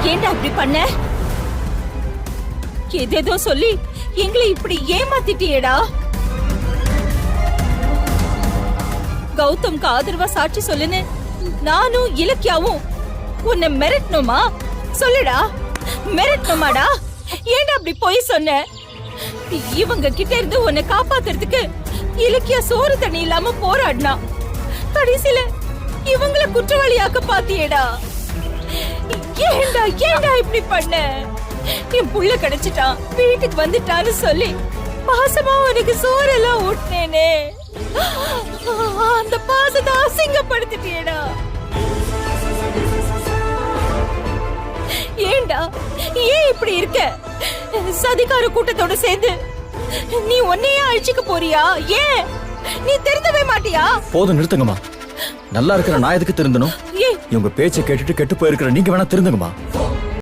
ஏன்டா இப்படி பண்ண? ஏதேதோ சொல்லி எங்களை இப்படி ஏமாத்திட்டியேடா. கௌதம்க்கு ஆதரவா சாட்சி சொல்லுன்னு நானும் இலக்கியாவும் உன்னை மிரட்டணுமா? சொல்லுடா, மிரட்டணுமாடா? ஏன்டா அப்படி போய் சொன்ன? இவங்க கிட்ட இருந்து உன்னை காப்பாத்துறதுக்கு இலக்கியா சோறு தண்ணி இல்லாம போராடினா. கடைசியில இவங்கள குற்றவாளியாக்க பாத்தியேடா. ஏன்டா ஏன்டா இப்படி பண்ண? என் புள்ள கிடைச்சிட்டான், வீட்டுக்கு வந்துட்டான்னு சொல்லி பாசமா உனக்கு சோறெல்லாம் ஊட்டினேனே, அந்த பாசத்தை அசிங்கப்படுத்திட்டியேடா. ஏன்டா ஏன் இப்படி இருக்க? சதிகார கூட்டத்தோட சேர்ந்து நீ உன்னையே அழிச்சுக்க போறியா? ஏன் நீ திருந்தவே மாட்டியா? போதும், நிறுத்துங்கம்மா. நல்லா இருக்கிற நான் எதுக்கு திருந்தணும்? இவங்க பேச்சை கேட்டுட்டு கெட்டு போயிருக்கிற நீங்க வேணா திருந்துங்கம்மா.